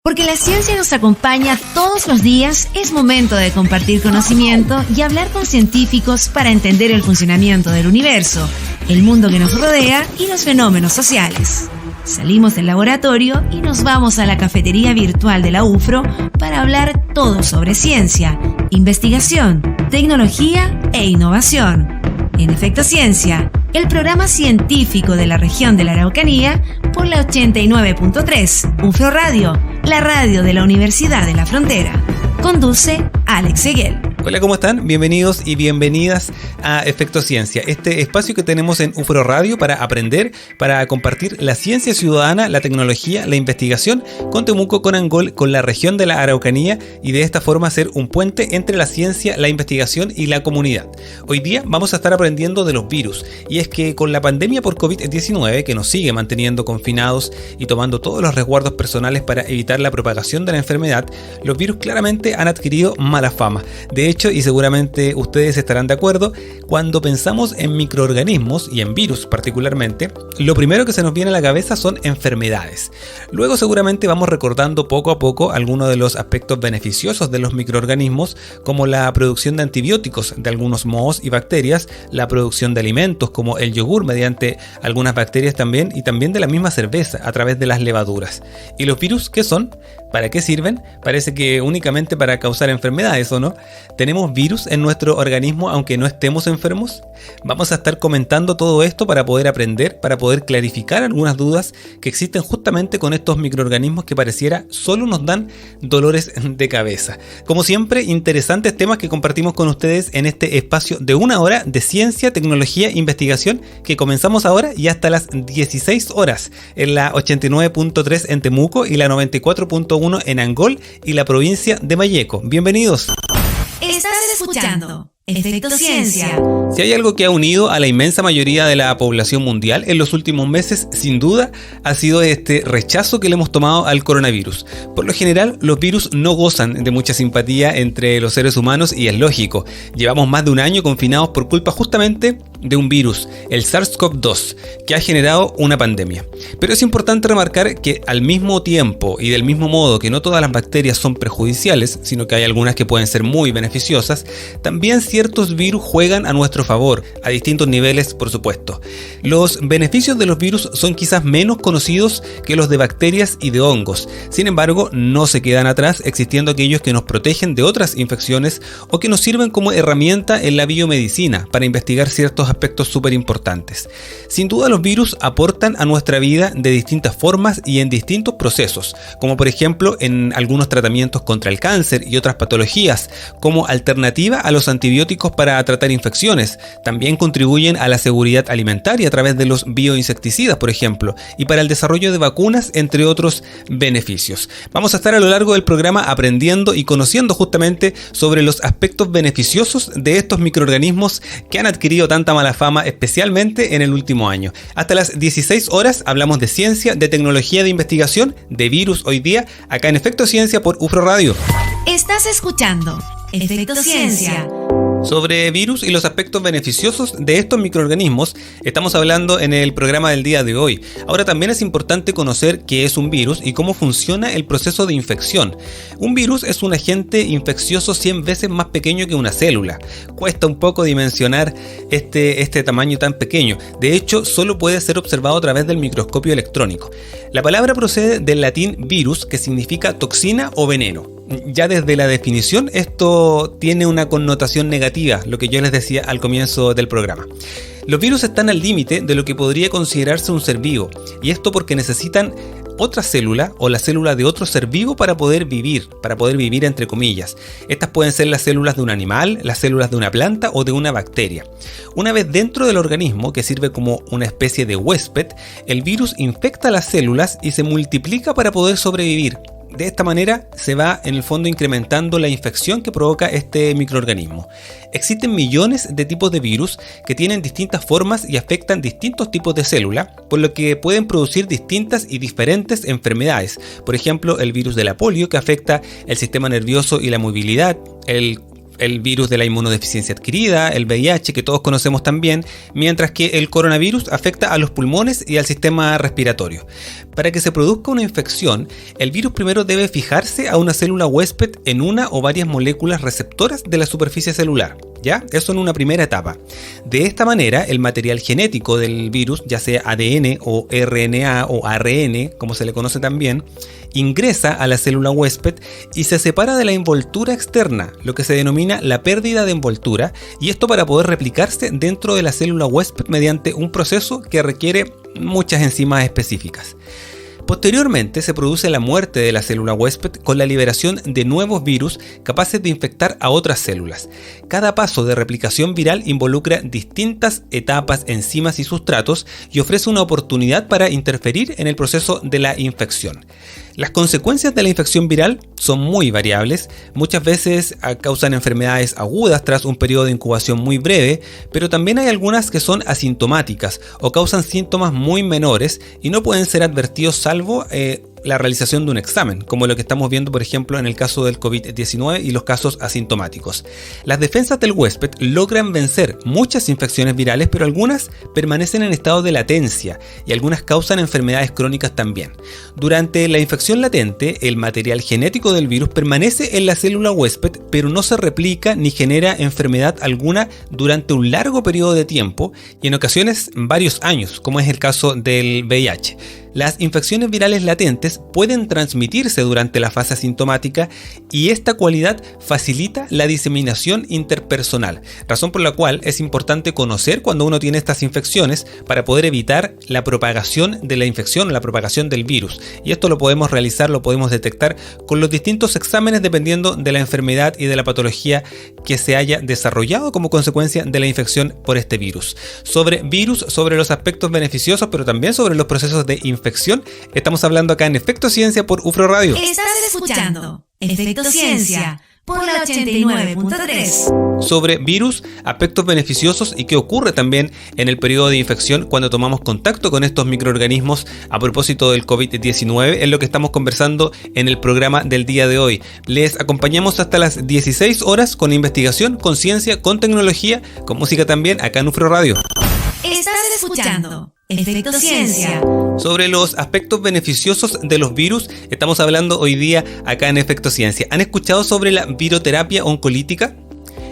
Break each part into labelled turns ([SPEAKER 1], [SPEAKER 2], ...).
[SPEAKER 1] Porque la ciencia nos acompaña todos los días, es momento de compartir conocimiento y hablar con científicos para entender el funcionamiento del universo, el mundo que nos rodea y los fenómenos sociales. Salimos del laboratorio y nos vamos a la cafetería virtual de la UFRO para hablar todo sobre ciencia, investigación, tecnología e innovación. En Efecto Ciencia, el programa científico de la región de la Araucanía por la 89.3 UFRO Radio, la radio de la Universidad de la Frontera. Conduce Alex Seguel.
[SPEAKER 2] Hola, ¿cómo están? Bienvenidos y bienvenidas a Efecto Ciencia, este espacio que tenemos en UFRO Radio para aprender, para compartir la ciencia ciudadana, la tecnología, la investigación con Temuco, con Angol, con la región de la Araucanía y de esta forma ser un puente entre la ciencia, la investigación y la comunidad. Hoy día vamos a estar aprendiendo de los virus y es que con la pandemia por COVID-19 que nos sigue manteniendo confinados y tomando todos los resguardos personales para evitar la propagación de la enfermedad, los virus claramente han adquirido mala fama. De hecho, y seguramente ustedes estarán de acuerdo, cuando pensamos en microorganismos y en virus particularmente, lo primero que se nos viene a la cabeza son enfermedades. Luego seguramente vamos recordando poco a poco algunos de los aspectos beneficiosos de los microorganismos, como la producción de antibióticos de algunos mohos y bacterias, la producción de alimentos como el yogur mediante algunas bacterias también, y también de la misma cerveza a través de las levaduras. ¿Y los virus qué son? ¿Para qué sirven? Parece que únicamente para causar enfermedades, ¿o no? ¿Tenemos virus en nuestro organismo aunque no estemos enfermos? Vamos a estar comentando todo esto para poder aprender, para poder clarificar algunas dudas que existen justamente con estos microorganismos que pareciera solo nos dan dolores de cabeza. Como siempre, interesantes temas que compartimos con ustedes en este espacio de 1 hora de ciencia, tecnología e investigación que comenzamos ahora y hasta las 16 horas en la 89.3 en Temuco y la 94.1 en Angol y la provincia de Malleco. Bienvenidos.
[SPEAKER 1] Estás escuchando Efecto Ciencia.
[SPEAKER 2] Si hay algo que ha unido a la inmensa mayoría de la población mundial en los últimos meses, sin duda, ha sido este rechazo que le hemos tomado al coronavirus. Por lo general, los virus no gozan de mucha simpatía entre los seres humanos y es lógico. Llevamos más de un año confinados por culpa justamente de un virus, el SARS-CoV-2, que ha generado una pandemia. Pero es importante remarcar que al mismo tiempo y del mismo modo que no todas las bacterias son perjudiciales, sino que hay algunas que pueden ser muy beneficiosas, también ciertos virus juegan a nuestro favor, a distintos niveles, por supuesto. Los beneficios de los virus son quizás menos conocidos que los de bacterias y de hongos. Sin embargo, no se quedan atrás, existiendo aquellos que nos protegen de otras infecciones o que nos sirven como herramienta en la biomedicina para investigar ciertos aspectos súper importantes. Sin duda, los virus aportan a nuestra vida de distintas formas y en distintos procesos, como por ejemplo en algunos tratamientos contra el cáncer y otras patologías, como alternativa a los antibióticos para tratar infecciones. También contribuyen a la seguridad alimentaria a través de los bioinsecticidas, por ejemplo, y para el desarrollo de vacunas, entre otros beneficios. Vamos a estar a lo largo del programa aprendiendo y conociendo justamente sobre los aspectos beneficiosos de estos microorganismos que han adquirido tanta mala fama, especialmente en el último año. Hasta las 16 horas hablamos de ciencia, de tecnología, de investigación, de virus hoy día, acá en Efecto Ciencia por UFRO Radio.
[SPEAKER 1] Estás escuchando Efecto Ciencia.
[SPEAKER 2] Sobre virus y los aspectos beneficiosos de estos microorganismos estamos hablando en el programa del día de hoy. Ahora también es importante conocer qué es un virus y cómo funciona el proceso de infección. Un virus es un agente infeccioso 100 veces más pequeño que una célula. Cuesta un poco dimensionar este tamaño tan pequeño. De hecho, solo puede ser observado a través del microscopio electrónico. La palabra procede del latín virus, que significa toxina o veneno. Ya desde la definición esto tiene una connotación negativa, lo que yo les decía al comienzo del programa. Los virus están al límite de lo que podría considerarse un ser vivo, y esto porque necesitan otra célula o la célula de otro ser vivo para poder vivir entre comillas. Estas pueden ser las células de un animal, las células de una planta o de una bacteria. Una vez dentro del organismo, que sirve como una especie de huésped, el virus infecta las células y se multiplica para poder sobrevivir. De esta manera se va en el fondo incrementando la infección que provoca este microorganismo. Existen millones de tipos de virus que tienen distintas formas y afectan distintos tipos de células, por lo que pueden producir distintas y diferentes enfermedades. Por ejemplo, el virus de la polio, que afecta el sistema nervioso y la movilidad, el el virus de la inmunodeficiencia adquirida, el VIH, que todos conocemos también, mientras que el coronavirus afecta a los pulmones y al sistema respiratorio. Para que se produzca una infección, el virus primero debe fijarse a una célula huésped en una o varias moléculas receptoras de la superficie celular. ¿Ya? Eso en una primera etapa. De esta manera, el material genético del virus, ya sea ADN o RNA o ARN, como se le conoce también, ingresa a la célula huésped y se separa de la envoltura externa, lo que se denomina la pérdida de envoltura, y esto para poder replicarse dentro de la célula huésped mediante un proceso que requiere muchas enzimas específicas. Posteriormente se produce la muerte de la célula huésped con la liberación de nuevos virus capaces de infectar a otras células. Cada paso de replicación viral involucra distintas etapas, enzimas y sustratos y ofrece una oportunidad para interferir en el proceso de la infección. Las consecuencias de la infección viral son muy variables, muchas veces causan enfermedades agudas tras un periodo de incubación muy breve, pero también hay algunas que son asintomáticas o causan síntomas muy menores y no pueden ser advertidos salvo la realización de un examen, como lo que estamos viendo por ejemplo en el caso del COVID-19 y los casos asintomáticos. Las defensas del huésped logran vencer muchas infecciones virales, pero algunas permanecen en estado de latencia y algunas causan enfermedades crónicas también. Durante la infección latente, el material genético del virus permanece en la célula huésped, pero no se replica ni genera enfermedad alguna durante un largo periodo de tiempo y en ocasiones varios años, como es el caso del VIH. Las infecciones virales latentes pueden transmitirse durante la fase asintomática y esta cualidad facilita la diseminación interpersonal, razón por la cual es importante conocer cuando uno tiene estas infecciones para poder evitar la propagación de la infección o la propagación del virus. Y esto lo podemos realizar, lo podemos detectar con los distintos exámenes dependiendo de la enfermedad y de la patología que se haya desarrollado como consecuencia de la infección por este virus. Sobre virus, sobre los aspectos beneficiosos, pero también sobre los procesos de infección, estamos hablando acá en Efecto Ciencia por UFRO Radio.
[SPEAKER 1] Estás escuchando Efecto Ciencia por la 89.3.
[SPEAKER 2] Sobre virus, aspectos beneficiosos y qué ocurre también en el periodo de infección cuando tomamos contacto con estos microorganismos a propósito del COVID-19, es lo que estamos conversando en el programa del día de hoy. Les acompañamos hasta las 16 horas con investigación, con ciencia, con tecnología, con música también acá en UFRO Radio.
[SPEAKER 1] Estás escuchando Efecto Ciencia.
[SPEAKER 2] Sobre los aspectos beneficiosos de los virus, estamos hablando hoy día acá en Efecto Ciencia. ¿Han escuchado sobre la viroterapia oncolítica?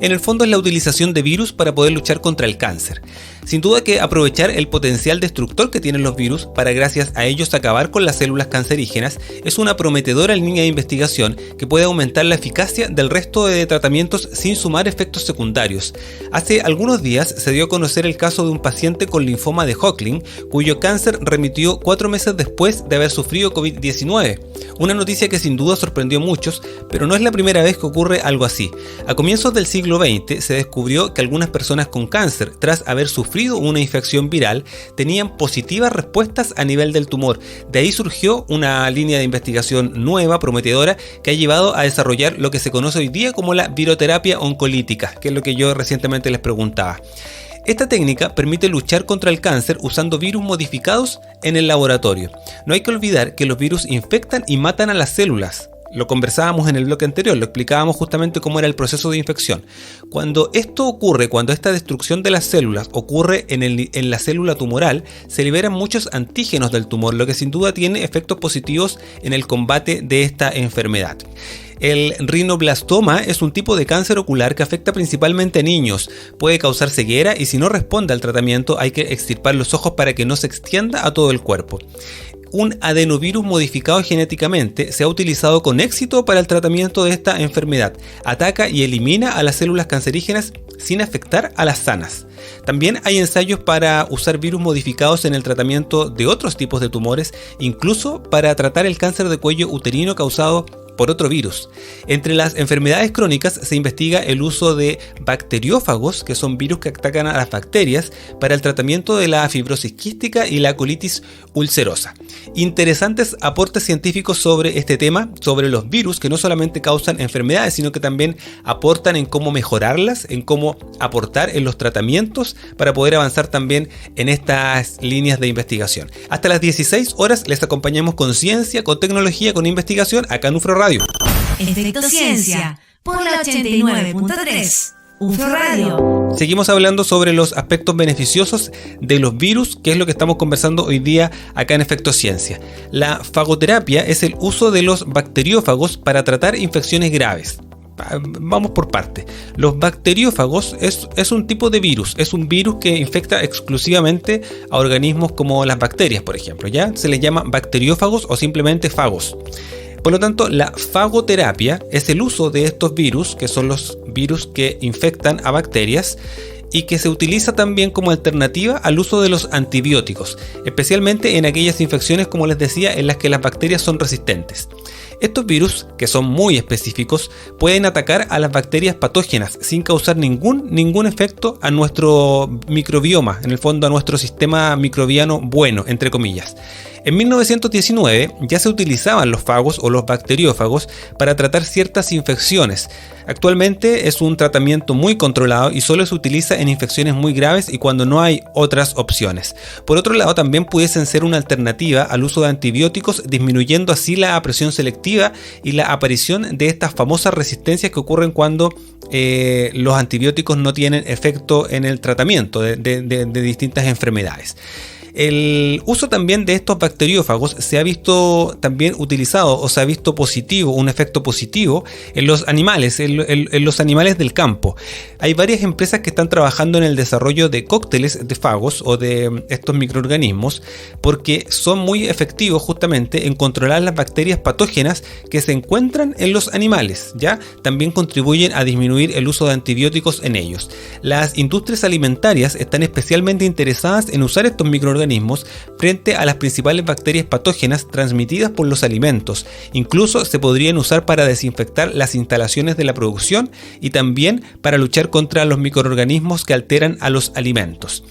[SPEAKER 2] En el fondo es la utilización de virus para poder luchar contra el cáncer. Sin duda que aprovechar el potencial destructor que tienen los virus para gracias a ellos acabar con las células cancerígenas es una prometedora línea de investigación que puede aumentar la eficacia del resto de tratamientos sin sumar efectos secundarios. Hace algunos días se dio a conocer el caso de un paciente con linfoma de Hodgkin cuyo cáncer remitió 4 meses después de haber sufrido COVID-19. Una noticia que sin duda sorprendió a muchos, pero no es la primera vez que ocurre algo así. A comienzos del siglo XX se descubrió que algunas personas con cáncer, tras haber sufrido una infección viral, tenían positivas respuestas a nivel del tumor. De ahí surgió una línea de investigación nueva, prometedora, que ha llevado a desarrollar lo que se conoce hoy día como la viroterapia oncolítica, que es lo que yo recientemente les preguntaba. Esta técnica permite luchar contra el cáncer usando virus modificados en el laboratorio. No hay que olvidar que los virus infectan y matan a las células. Lo conversábamos en el bloque anterior, lo explicábamos justamente cómo era el proceso de infección. Cuando esto ocurre, cuando esta destrucción de las células ocurre en la célula tumoral, se liberan muchos antígenos del tumor, lo que sin duda tiene efectos positivos en el combate de esta enfermedad. El rinoblastoma es un tipo de cáncer ocular que afecta principalmente a niños. Puede causar ceguera y si no responde al tratamiento hay que extirpar los ojos para que no se extienda a todo el cuerpo. Un adenovirus modificado genéticamente se ha utilizado con éxito para el tratamiento de esta enfermedad. Ataca y elimina a las células cancerígenas sin afectar a las sanas. También hay ensayos para usar virus modificados en el tratamiento de otros tipos de tumores, incluso para tratar el cáncer de cuello uterino causado por otro virus. Entre las enfermedades crónicas se investiga el uso de bacteriófagos, que son virus que atacan a las bacterias, para el tratamiento de la fibrosis quística y la colitis ulcerosa. Interesantes aportes científicos sobre este tema, sobre los virus que no solamente causan enfermedades, sino que también aportan en cómo mejorarlas, en cómo aportar en los tratamientos para poder avanzar también en estas líneas de investigación. Hasta las 16 horas les acompañamos con ciencia, con tecnología, con investigación acá en UFRO Radio.
[SPEAKER 1] Efecto Ciencia por la 89.3. UFRO Radio.
[SPEAKER 2] Seguimos hablando sobre los aspectos beneficiosos de los virus, que es lo que estamos conversando hoy día acá en Efecto Ciencia. La fagoterapia es el uso de los bacteriófagos para tratar infecciones graves. Vamos por parte. Los bacteriófagos es un tipo de virus. Es un virus que infecta exclusivamente a organismos como las bacterias, por ejemplo. ¿Ya? Se les llama bacteriófagos o simplemente fagos. Por lo tanto, la fagoterapia es el uso de estos virus, que son los virus que infectan a bacterias, y que se utiliza también como alternativa al uso de los antibióticos, especialmente en aquellas infecciones, como les decía, en las que las bacterias son resistentes. Estos virus, que son muy específicos, pueden atacar a las bacterias patógenas sin causar ningún efecto a nuestro microbioma, en el fondo a nuestro sistema microbiano bueno, entre comillas. En 1919 ya se utilizaban los fagos o los bacteriófagos para tratar ciertas infecciones. Actualmente es un tratamiento muy controlado y solo se utiliza en infecciones muy graves y cuando no hay otras opciones. Por otro lado, también pudiesen ser una alternativa al uso de antibióticos, disminuyendo así la presión selectiva y la aparición de estas famosas resistencias que ocurren cuando los antibióticos no tienen efecto en el tratamiento de distintas enfermedades. El uso también de estos bacteriófagos se ha visto también utilizado o se ha visto positivo, un efecto positivo en los animales, en los animales del campo. Hay varias empresas que están trabajando en el desarrollo de cócteles de fagos o de estos microorganismos porque son muy efectivos justamente en controlar las bacterias patógenas que se encuentran en los animales, ¿ya? También contribuyen a disminuir el uso de antibióticos en ellos. Las industrias alimentarias están especialmente interesadas en usar estos microorganismos frente a las principales bacterias patógenas transmitidas por los alimentos. Incluso se podrían usar para desinfectar las instalaciones de la producción y también para luchar contra los microorganismos que alteran a los alimentos.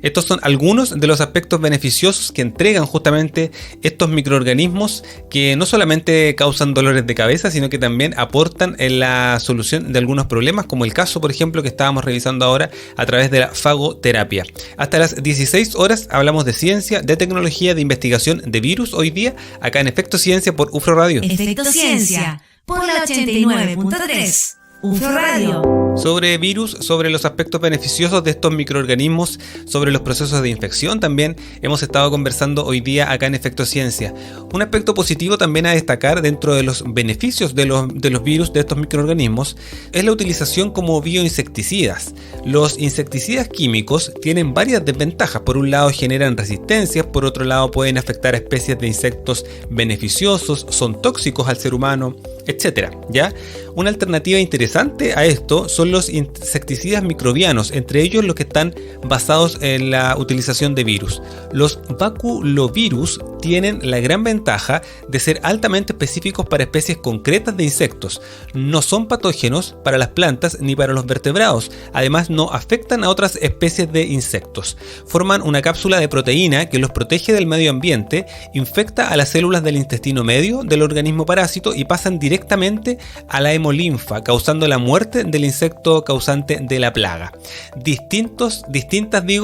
[SPEAKER 2] Estos son algunos de los aspectos beneficiosos que entregan justamente estos microorganismos que no solamente causan dolores de cabeza, sino que también aportan en la solución de algunos problemas, como el caso, por ejemplo, que estábamos revisando ahora a través de la fagoterapia. Hasta las 16 horas hablamos de ciencia, de tecnología, de investigación, de virus hoy día, acá en Efecto Ciencia por UFRO Radio.
[SPEAKER 1] Efecto Ciencia por la 89.3. UFRO Radio.
[SPEAKER 2] Sobre virus, sobre los aspectos beneficiosos de estos microorganismos, sobre los procesos de infección también hemos estado conversando hoy día acá en Efecto Ciencia. Un aspecto positivo también a destacar dentro de los beneficios de los virus, de estos microorganismos, es la utilización como bioinsecticidas. Los insecticidas químicos tienen varias desventajas. Por un lado generan resistencias, por otro lado pueden afectar a especies de insectos beneficiosos, son tóxicos al ser humano, etc. ¿Ya? Una alternativa interesante a esto son los insecticidas microbianos, entre ellos los que están basados en la utilización de virus. Los baculovirus tienen la gran ventaja de ser altamente específicos para especies concretas de insectos. No son patógenos para las plantas ni para los vertebrados. Además, no afectan a otras especies de insectos. Forman una cápsula de proteína que los protege del medio ambiente, infecta a las células del intestino medio del organismo parásito y pasan directamente a la hemolinfa, causando la muerte del insecto causante de la plaga. Distintas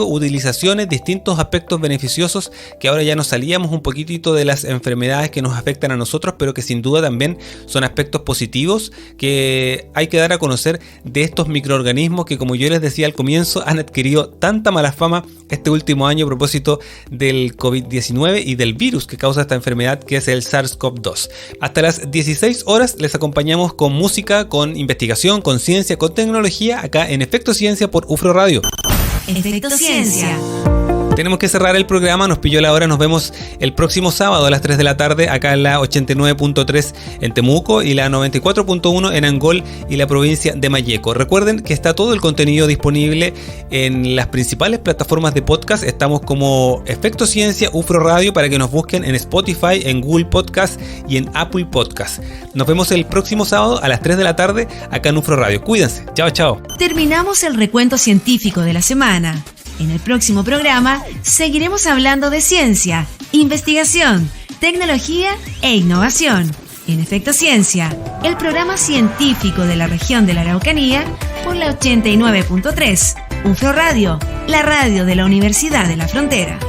[SPEAKER 2] utilizaciones, distintos aspectos beneficiosos que ahora ya nos salíamos un poquitito de las enfermedades que nos afectan a nosotros, pero que sin duda también son aspectos positivos que hay que dar a conocer de estos microorganismos que, como yo les decía al comienzo, han adquirido tanta mala fama este último año a propósito del COVID-19 y del virus que causa esta enfermedad, que es el SARS-CoV-2. Hasta las 16 horas les acompañamos con música, con investigación, con ciencia, con tecnología, acá en Efecto Ciencia por UFRO Radio.
[SPEAKER 1] Efecto Ciencia.
[SPEAKER 2] Tenemos que cerrar el programa, nos pilló la hora, nos vemos el próximo sábado a las 3 de la tarde acá en la 89.3 en Temuco y la 94.1 en Angol y la provincia de Malleco. Recuerden que está todo el contenido disponible en las principales plataformas de podcast. Estamos como Efecto Ciencia UFRO Radio para que nos busquen en Spotify, en Google Podcast y en Apple Podcast. Nos vemos el próximo sábado a las 3 de la tarde acá en UFRO Radio. Cuídense. Chao, chao.
[SPEAKER 1] Terminamos el recuento científico de la semana. En el próximo programa seguiremos hablando de ciencia, investigación, tecnología e innovación. En Efecto Ciencia, el programa científico de la región de la Araucanía por la 89.3. UFRO Radio, la radio de la Universidad de la Frontera.